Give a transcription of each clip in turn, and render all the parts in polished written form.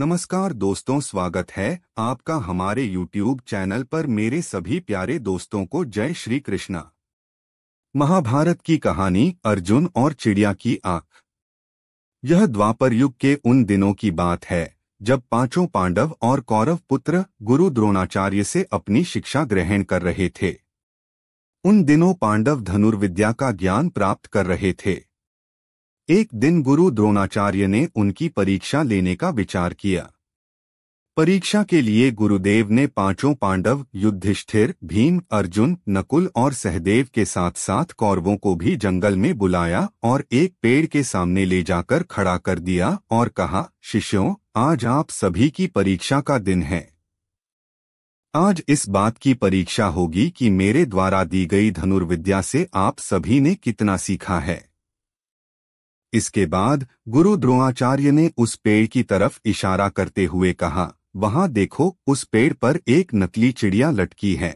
नमस्कार दोस्तों, स्वागत है आपका हमारे YouTube चैनल पर। मेरे सभी प्यारे दोस्तों को जय श्री कृष्णा। महाभारत की कहानी अर्जुन और चिड़िया की आंख। यह द्वापर युग के उन दिनों की बात है जब पांचों पांडव और कौरव पुत्र गुरु द्रोणाचार्य से अपनी शिक्षा ग्रहण कर रहे थे। उन दिनों पांडव धनुर्विद्या का ज्ञान प्राप्त कर रहे थे। एक दिन गुरु द्रोणाचार्य ने उनकी परीक्षा लेने का विचार किया। परीक्षा के लिए गुरुदेव ने पांचों पांडव युधिष्ठिर, भीम, अर्जुन, नकुल और सहदेव के साथ साथ कौरवों को भी जंगल में बुलाया और एक पेड़ के सामने ले जाकर खड़ा कर दिया और कहा, शिष्यों, आज आप सभी की परीक्षा का दिन है। आज इस बात की परीक्षा होगी कि मेरे द्वारा दी गई धनुर्विद्या से आप सभी ने कितना सीखा है। इसके बाद गुरु द्रोणाचार्य ने उस पेड़ की तरफ इशारा करते हुए कहा, वहां देखो, उस पेड़ पर एक नकली चिड़िया लटकी है।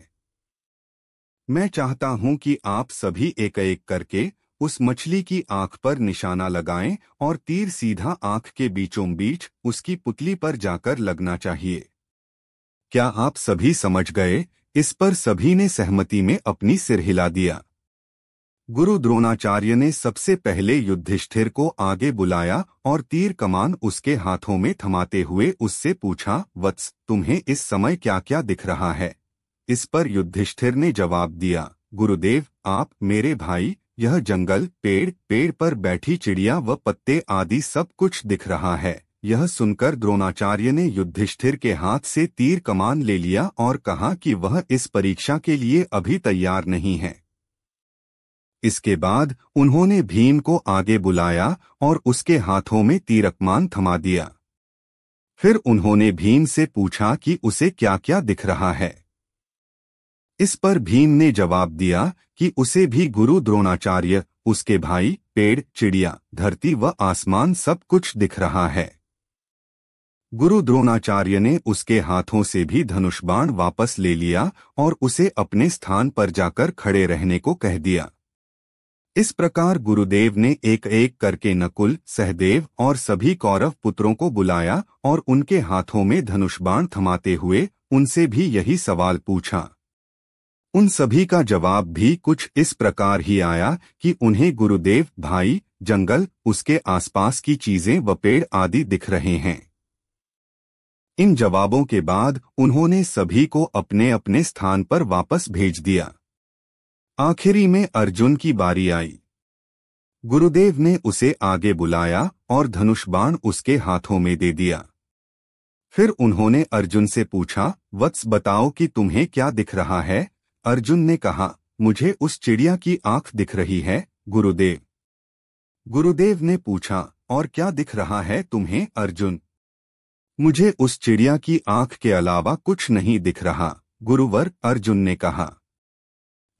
मैं चाहता हूं कि आप सभी एक एक करके उस मछली की आंख पर निशाना लगाएं और तीर सीधा आंख के बीचों बीच उसकी पुतली पर जाकर लगना चाहिए। क्या आप सभी समझ गए? इस पर सभी ने सहमति में अपनी सिर हिला दिया। गुरु द्रोणाचार्य ने सबसे पहले युधिष्ठिर को आगे बुलाया और तीर कमान उसके हाथों में थमाते हुए उससे पूछा, वत्स, तुम्हें इस समय क्या क्या दिख रहा है? इस पर युधिष्ठिर ने जवाब दिया, गुरुदेव, आप मेरे भाई, यह जंगल, पेड़ पर बैठी चिड़िया व पत्ते आदि सब कुछ दिख रहा है। यह सुनकर द्रोणाचार्य ने युधिष्ठिर के हाथ से तीर कमान ले लिया और कहा कि वह इस परीक्षा के लिए अभी तैयार नहीं है। इसके बाद उन्होंने भीम को आगे बुलाया और उसके हाथों में तीरकमान थमा दिया। फिर उन्होंने भीम से पूछा कि उसे क्या क्या दिख रहा है। इस पर भीम ने जवाब दिया कि उसे भी गुरु द्रोणाचार्य, उसके भाई, पेड़, चिड़िया, धरती व आसमान सब कुछ दिख रहा है। गुरु द्रोणाचार्य ने उसके हाथों से भी धनुष बाण वापस ले लिया और उसे अपने स्थान पर जाकर खड़े रहने को कह दिया। इस प्रकार गुरुदेव ने एक एक करके नकुल, सहदेव और सभी कौरव पुत्रों को बुलाया और उनके हाथों में धनुष बाण थमाते हुए उनसे भी यही सवाल पूछा। उन सभी का जवाब भी कुछ इस प्रकार ही आया कि उन्हें गुरुदेव, भाई, जंगल, उसके आसपास की चीजें व पेड़ आदि दिख रहे हैं। इन जवाबों के बाद उन्होंने सभी को अपने अपने स्थान पर वापस भेज दिया। आखिरी में अर्जुन की बारी आई। गुरुदेव ने उसे आगे बुलाया और धनुष बाण उसके हाथों में दे दिया। फिर उन्होंने अर्जुन से पूछा, वत्स, बताओ कि तुम्हें क्या दिख रहा है? अर्जुन ने कहा, मुझे उस चिड़िया की आंख दिख रही है, गुरुदेव। गुरुदेव ने पूछा, और क्या दिख रहा है तुम्हें, अर्जुन? मुझे उस चिड़िया की आंख के अलावा कुछ नहीं दिख रहा, गुरुवर, अर्जुन ने कहा।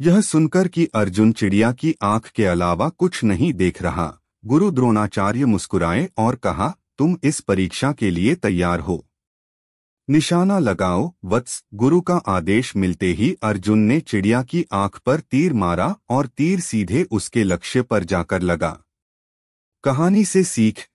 यह सुनकर कि अर्जुन चिड़िया की आंख के अलावा कुछ नहीं देख रहा, गुरु द्रोणाचार्य मुस्कुराए और कहा, तुम इस परीक्षा के लिए तैयार हो। निशाना लगाओ, वत्स। गुरु का आदेश मिलते ही अर्जुन ने चिड़िया की आंख पर तीर मारा और तीर सीधे उसके लक्ष्य पर जाकर लगा। कहानी से सीख।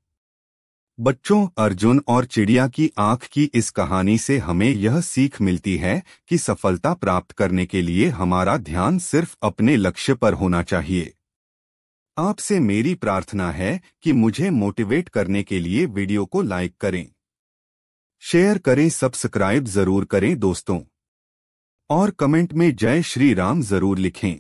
बच्चों, अर्जुन और चिड़िया की आंख की इस कहानी से हमें यह सीख मिलती है कि सफलता प्राप्त करने के लिए हमारा ध्यान सिर्फ अपने लक्ष्य पर होना चाहिए। आपसे मेरी प्रार्थना है कि मुझे मोटिवेट करने के लिए वीडियो को लाइक करें, शेयर करें, सब्सक्राइब जरूर करें दोस्तों, और कमेंट में जय श्री राम जरूर लिखें।